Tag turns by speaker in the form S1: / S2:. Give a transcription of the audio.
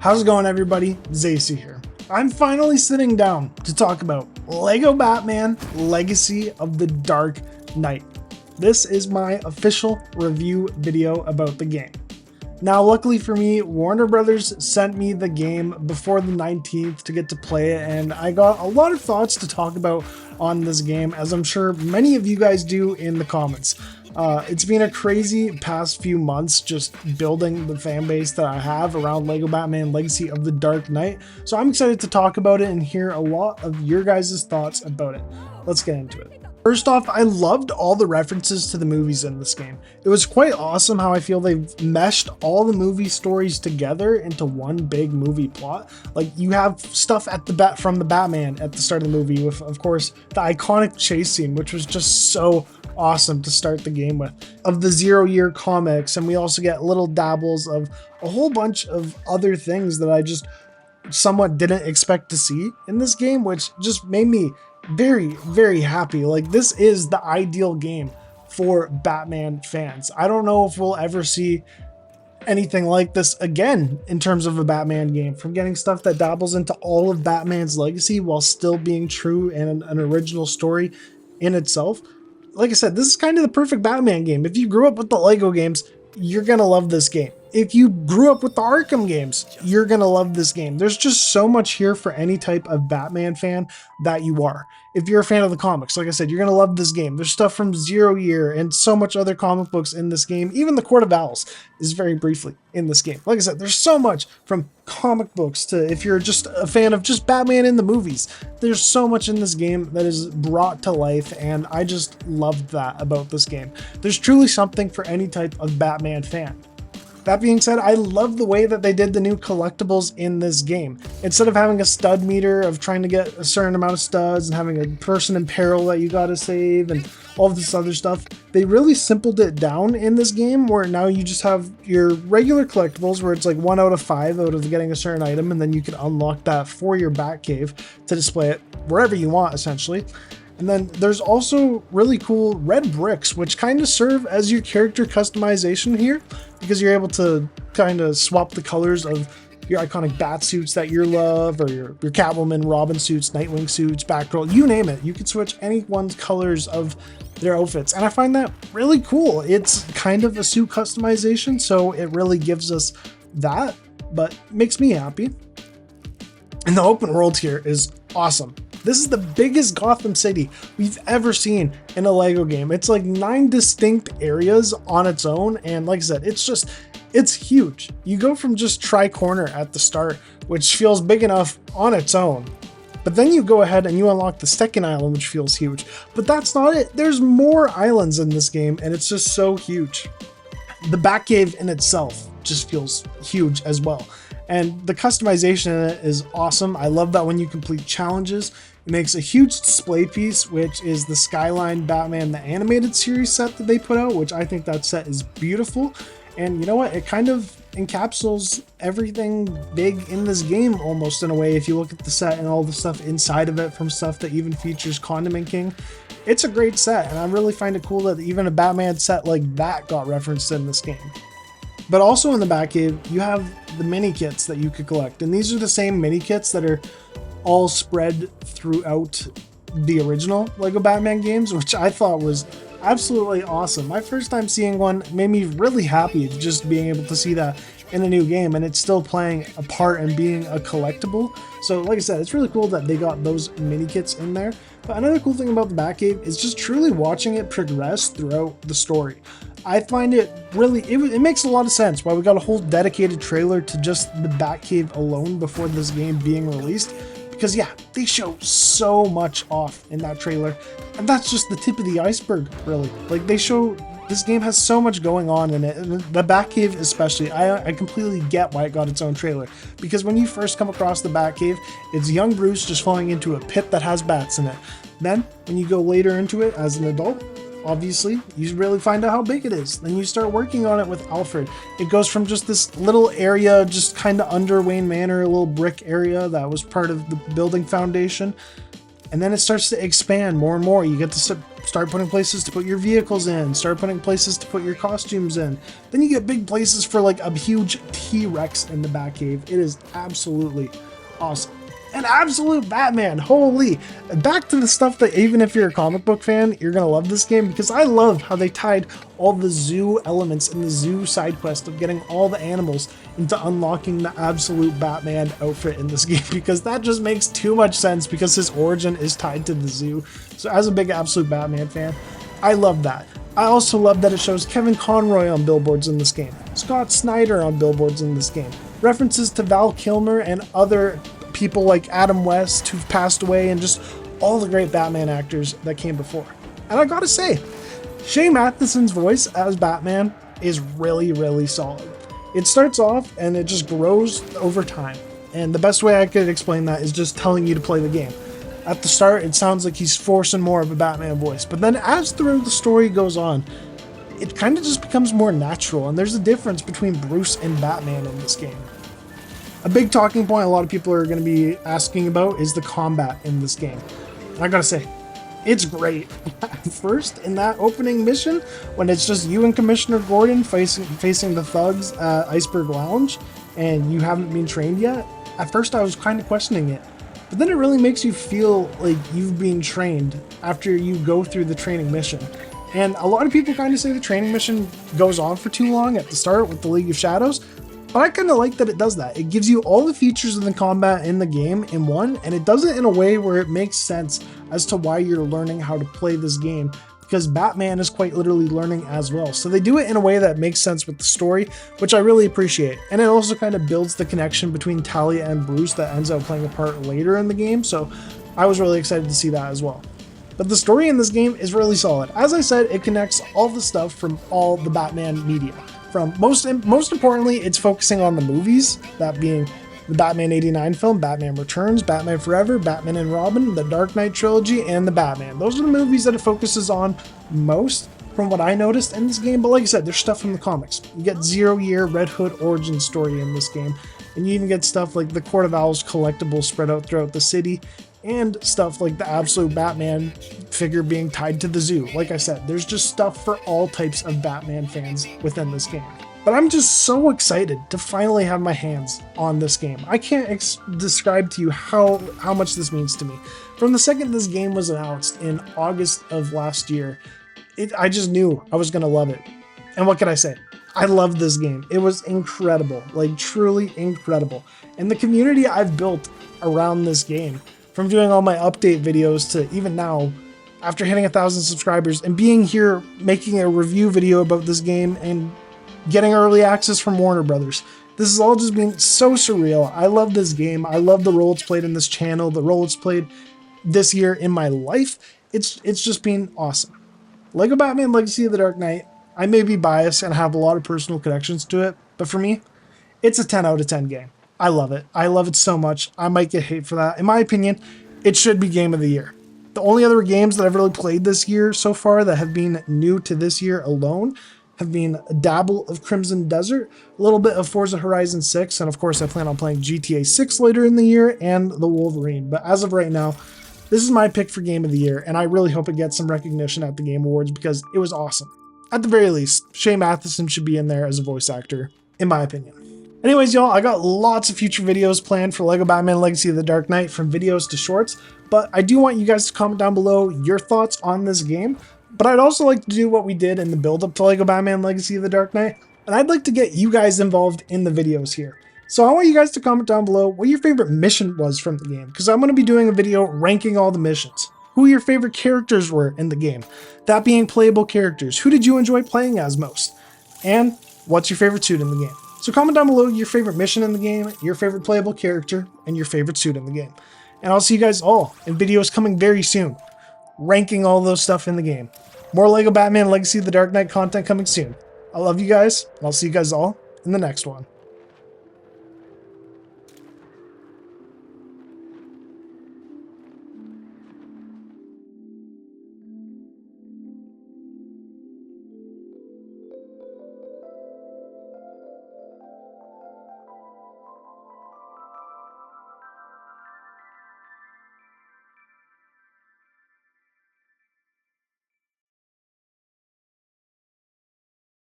S1: How's it going, everybody? Zacy here. I'm finally sitting down to talk about LEGO Batman Legacy of the Dark Knight. This is my official review video about the game. Now, luckily for me, Warner Brothers sent me the game before the 19th to get to play it, and I got a lot of thoughts to talk about on this game, as I'm sure many of you guys do in the comments. It's been a crazy past few months just building the fan base that I have around LEGO Batman Legacy of the Dark Knight, so I'm excited to talk about it and hear a lot of your guys' thoughts about it. Let's get into it. First off, I loved all the references to the movies in this game. It was quite awesome how I feel they've meshed all the movie stories together into one big movie plot. Like, you have stuff at from the Batman at the start of the movie with, of course, the iconic chase scene, which was just so awesome to start the game with, of the 0 Year comics, and we also get little dabbles of a whole bunch of other things that I just somewhat didn't expect to see in this game, which just made me very, very happy. Like, this is the ideal game for Batman fans. I don't know if we'll ever see anything like this again in terms of a Batman game, from getting stuff that dabbles into all of Batman's legacy while still being true and an original story in itself. Like I said, this is kind of the perfect Batman game. If you grew up with the LEGO games, you're gonna love this game. If you grew up with the Arkham games, you're gonna love this game. There's just so much here for any type of Batman fan that you are. If you're a fan of the comics, like I said, you're gonna love this game. There's stuff from 0 Year and so much other comic books in this game. Even the Court of Owls is very briefly in this game. Like I said, there's so much from comic books to, if you're just a fan of just Batman in the movies, there's so much in this game that is brought to life, and I just loved that about this game. There's truly something for any type of Batman fan. That being said, I love the way that they did the new collectibles in this game. Instead of having a stud meter of trying to get a certain amount of studs and having a person in peril that you gotta save and all of this other stuff, they really simpled it down in this game, where now you just have your regular collectibles where it's like 1 out of 5 out of getting a certain item, and then you can unlock that for your Batcave to display it wherever you want, essentially. And then there's also really cool red bricks, which kind of serve as your character customization here, because you're able to kind of swap the colors of your iconic bat suits that you love, or your Catwoman, Robin suits, Nightwing suits, Batgirl, you name it. You can switch anyone's colors of their outfits, and I find that really cool. It's kind of a suit customization, so it really gives us that, but makes me happy. And the open world here is awesome. This is the biggest Gotham City we've ever seen in a LEGO game. It's like 9 distinct areas on its own, and like I said, it's huge. You go from just Tri-Corner at the start, which feels big enough on its own, but then you go ahead and you unlock the second island, which feels huge. But that's not it. There's more islands in this game, and it's just so huge. The Batcave in itself just feels huge as well. And the customization in it is awesome. I love that when you complete challenges, it makes a huge display piece, which is the Skyline Batman, the animated series set that they put out, which I think that set is beautiful. And you know what? It kind of encapsulates everything big in this game almost, in a way, if you look at the set and all the stuff inside of it, from stuff that even features Condiment King. It's a great set, and I really find it cool that even a Batman set like that got referenced in this game. But also in the Batcave, you have the mini kits that you could collect, and these are the same mini kits that are all spread throughout the original LEGO Batman games, which I thought was absolutely awesome. My first time seeing one made me really happy, just being able to see that in a new game, and it's still playing a part and being a collectible. So like I said, it's really cool that they got those mini kits in there. But another cool thing about the Batcave is just truly watching it progress throughout the story. I find it really, it makes a lot of sense why we got a whole dedicated trailer to just the Batcave alone before this game being released. Because yeah, they show so much off in that trailer, and that's just the tip of the iceberg, really. Like, they show this game has so much going on in it, and the Batcave especially. I completely get why it got its own trailer, because when you first come across the Batcave, it's young Bruce just falling into a pit that has bats in it. Then, when you go later into it as an adult, obviously, you really find out how big it is. Then you start working on it with Alfred. It goes from just this little area, just kind of under Wayne Manor, a little brick area that was part of the building foundation, and then it starts to expand more and more. You get to start putting places to put your vehicles in, start putting places to put your costumes in. Then you get big places for like a huge T-Rex in the Batcave. It is absolutely awesome. An absolute Batman, holy. Back to the stuff that even if you're a comic book fan, you're gonna love this game, because I love how they tied all the zoo elements in the zoo side quest of getting all the animals into unlocking the absolute Batman outfit in this game, because that just makes too much sense because his origin is tied to the zoo. So as a big absolute Batman fan, I love that. I also love that it shows Kevin Conroy on billboards in this game, Scott Snyder on billboards in this game, references to Val Kilmer and other people like Adam West who've passed away, and just all the great Batman actors that came before. And I gotta say, Shay Matheson's voice as Batman is really, really solid. It starts off and it just grows over time. And the best way I could explain that is just telling you to play the game. At the start, it sounds like he's forcing more of a Batman voice, but then as through the story goes on, it kind of just becomes more natural, and there's a difference between Bruce and Batman in this game. A big talking point a lot of people are going to be asking about is the combat in this game. And I gotta say, it's great. First, in that opening mission, when it's just you and Commissioner Gordon facing the thugs at Iceberg Lounge, and you haven't been trained yet, at first I was kind of questioning it. But then it really makes you feel like you've been trained after you go through the training mission. And a lot of people kind of say the training mission goes on for too long at the start with the League of Shadows. But I kind of like that it does that. It gives you all the features of the combat in the game in one, and it does it in a way where it makes sense as to why you're learning how to play this game, because Batman is quite literally learning as well. So they do it in a way that makes sense with the story, which I really appreciate. And it also kind of builds the connection between Talia and Bruce that ends up playing a part later in the game. So I was really excited to see that as well. But the story in this game is really solid. As I said, it connects all the stuff from all the Batman media. From most importantly, it's focusing on the movies, that being the Batman '89 film, Batman Returns, Batman Forever, Batman and Robin, the Dark Knight trilogy, and the Batman. Those are the movies that it focuses on most from what I noticed in this game. But like I said, there's stuff from the comics. You get 0 Year Red Hood origin story in this game, and you even get stuff like the Court of Owls collectibles spread out throughout the city, and stuff like the absolute Batman figure being tied to the zoo. Like I said, there's just stuff for all types of Batman fans within this game. But I'm just so excited to finally have my hands on this game. I can't describe to you how much this means to me. From the second this game was announced in August of last year, I just knew I was going to love it. And what can I say? I loved this game. It was incredible, like truly incredible. And the community I've built around this game, from doing all my update videos to even now, after hitting 1,000 subscribers and being here making a review video about this game and getting early access from Warner Brothers. This has all just been so surreal. I love this game. I love the role it's played in this channel, the role it's played this year in my life. It's just been awesome. Lego Batman Legacy of the Dark Knight, I may be biased and have a lot of personal connections to it, but for me, it's a 10 out of 10 game. I love it. I love it so much. I might get hate for that. In my opinion, it should be Game of the Year. The only other games that I've really played this year so far that have been new to this year alone have been a dabble of Crimson Desert, a little bit of Forza Horizon 6, and of course I plan on playing GTA 6 later in the year, and the Wolverine. But as of right now, this is my pick for Game of the Year, and I really hope it gets some recognition at the Game Awards because it was awesome. At the very least, Shay Matheson should be in there as a voice actor, in my opinion. Anyways, y'all, I got lots of future videos planned for Lego Batman Legacy of the Dark Knight, from videos to shorts, but I do want you guys to comment down below your thoughts on this game. But I'd also like to do what we did in the build-up to Lego Batman Legacy of the Dark Knight, and I'd like to get you guys involved in the videos here. So I want you guys to comment down below what your favorite mission was from the game, because I'm going to be doing a video ranking all the missions. Who your favorite characters were in the game, that being playable characters. Who did you enjoy playing as most? And what's your favorite suit in the game? So comment down below your favorite mission in the game, your favorite playable character, and your favorite suit in the game. And I'll see you guys all in videos coming very soon, ranking all those stuff in the game. More Lego Batman Legacy of the Dark Knight content coming soon. I love you guys, and I'll see you guys all in the next one.